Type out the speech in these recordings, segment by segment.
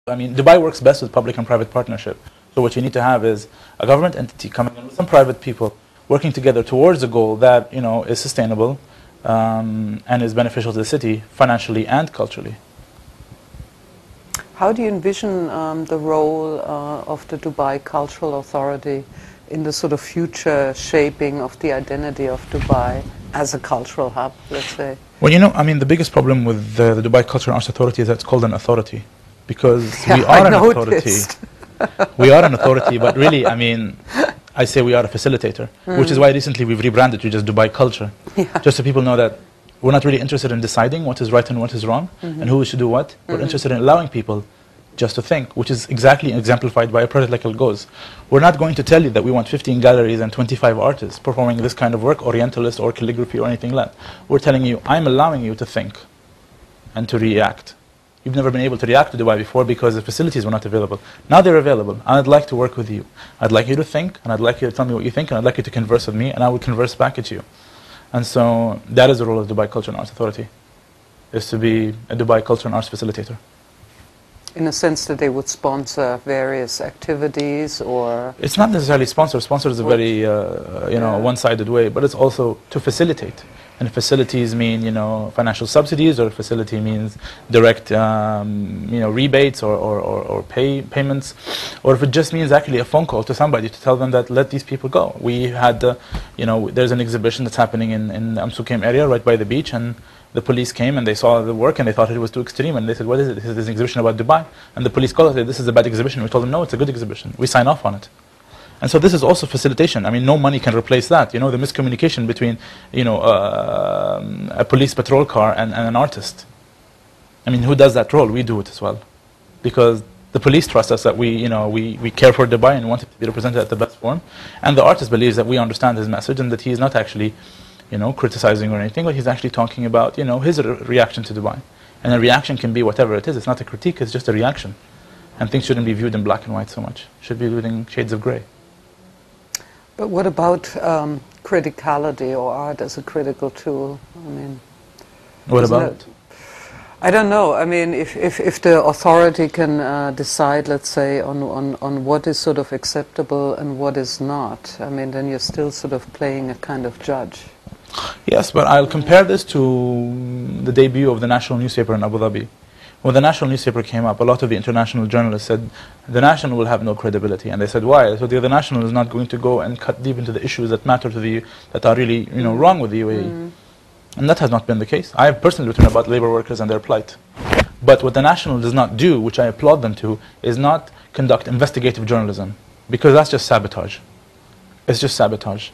I mean, Dubai works best with public and private partnership. So what you need to have is a government entity coming in with some private people working together towards a goal that, you know, is sustainable and is beneficial to the city financially and culturally. How do you envision the role of the Dubai Cultural Authority in the sort of future shaping of the identity of Dubai as a cultural hub, let's say? Well, you know, I mean, the biggest problem with the Dubai Cultural Arts Authority is that it's called an authority. Because we are an authority. We are an authority, but really, I mean, I say we are a facilitator, which is why recently we've rebranded to just Dubai Culture. Yeah. Just so people know that we're not really interested in deciding what is right and what is wrong and who should do what. We're interested in allowing people just to think, which is exactly exemplified by a project like Quoz. We're not going to tell you that we want 15 galleries and 25 artists performing this kind of work, Orientalist or calligraphy or anything like that. We're telling you, I'm allowing you to think and to react. You've never been able to react to Dubai before because the facilities were not available. Now they're available, and I'd like to work with you. I'd like you to think, and I'd like you to tell me what you think, and I'd like you to converse with me, and I will converse back at you. And so that is the role of the Dubai Culture and Arts Authority, is to be a Dubai Culture and Arts facilitator. In a sense that they would sponsor various activities, or... It's not necessarily sponsor. Sponsor is a very, you know, one-sided way, but it's also to facilitate. And facilities mean, you know, financial subsidies, or facility means direct, you know, rebates or payments, or if it just means actually a phone call to somebody to tell them that let these people go. We had, you know, there's an exhibition that's happening in the Amsukem area right by the beach, and the police came and they saw the work and they thought it was too extreme, and they said, what is it? This is an exhibition about Dubai. And the police called us and said, this is a bad exhibition. We told them, no, it's a good exhibition. We sign off on it. And so this is also facilitation. I mean, no money can replace that. You know, the miscommunication between, you know, a police patrol car and an artist. I mean, who does that role? We do it as well. Because the police trust us that we, you know, we care for Dubai and want it to be represented at the best form. And the artist believes that we understand his message and that he is not actually, you know, criticizing or anything, but he's actually talking about, you know, his reaction to Dubai. And a reaction can be whatever it is. It's not a critique, it's just a reaction. And things shouldn't be viewed in black and white so much. Should be viewed in shades of gray. But what about criticality or art as a critical tool? I mean, what about it? I don't know. I mean, if the authority can decide, let's say, on what is sort of acceptable and what is not, I mean, then you're still sort of playing a kind of judge. Yes, but I'll compare this to the debut of the national newspaper in Abu Dhabi. When the national newspaper came up, a lot of the international journalists said, the national will have no credibility. And they said, why? So the national is not going to go and cut deep into the issues that matter to the, that are really, you know, wrong with the UAE. And that has not been the case. I have personally written about labor workers and their plight. But what the national does not do, which I applaud them to, is not conduct investigative journalism. Because that's just sabotage. It's just sabotage.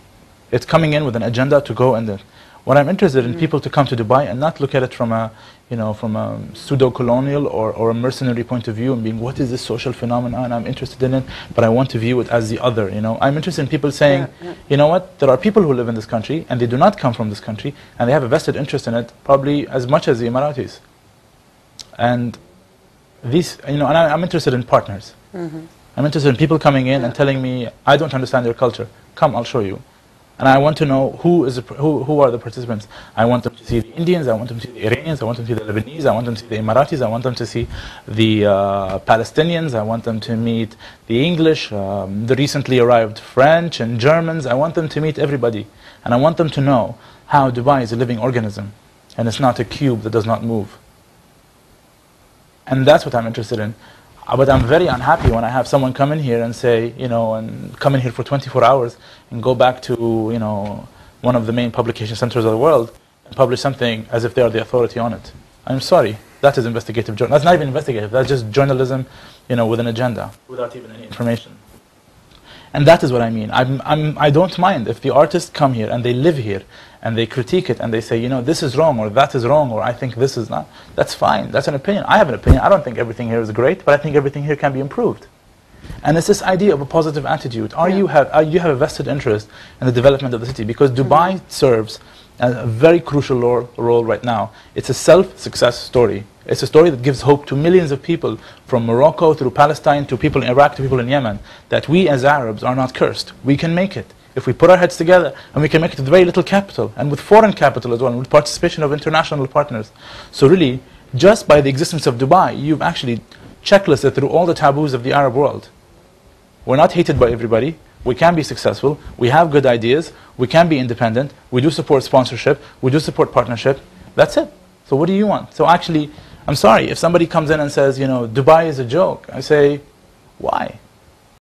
It's coming in with an agenda to go and... What I'm interested in people to come to Dubai and not look at it from a, you know, from a pseudo-colonial or a mercenary point of view and being, what is this social phenomenon? I'm interested in it, but I want to view it as the other, you know. I'm interested in people saying, you know what, there are people who live in this country and they do not come from this country and they have a vested interest in it probably as much as the Emiratis. And these, you know, and I'm interested in partners. I'm interested in people coming in and telling me, I don't understand your culture. Come, I'll show you. And I want to know who are the participants. I want them to see the Indians, I want them to see the Iranians, I want them to see the Lebanese, I want them to see the Emiratis, I want them to see the Palestinians, I want them to meet the English, the recently arrived French and Germans. I want them to meet everybody. And I want them to know how Dubai is a living organism and it's not a cube that does not move. And that's what I'm interested in. But I'm very unhappy when I have someone come in here and say, you know, and come in here for 24 hours and go back to, you know, one of the main publication centers of the world and publish something as if they are the authority on it. I'm sorry, that is investigative journalism. That's not even investigative, that's just journalism, you know, with an agenda, without even any information. And that is what I mean. I don't mind if the artists come here and they live here and they critique it and they say, you know, this is wrong or that is wrong or I think this is not. That's fine. That's an opinion. I have an opinion. I don't think everything here is great, but I think everything here can be improved. And it's this idea of a positive attitude. You have a vested interest in the development of the city because Dubai serves a very crucial role right now. It's a self-success story. It's a story that gives hope to millions of people from Morocco through Palestine to people in Iraq to people in Yemen that we as Arabs are not cursed. We can make it. If we put our heads together and we can make it with very little capital and with foreign capital as well and with participation of international partners. So really, just by the existence of Dubai, you've actually checklisted through all the taboos of the Arab world. We're not hated by everybody. We can be successful. We have good ideas. We can be independent. We do support sponsorship. We do support partnership. That's it. So what do you want? So actually, I'm sorry, if somebody comes in and says, you know, Dubai is a joke, I say, why?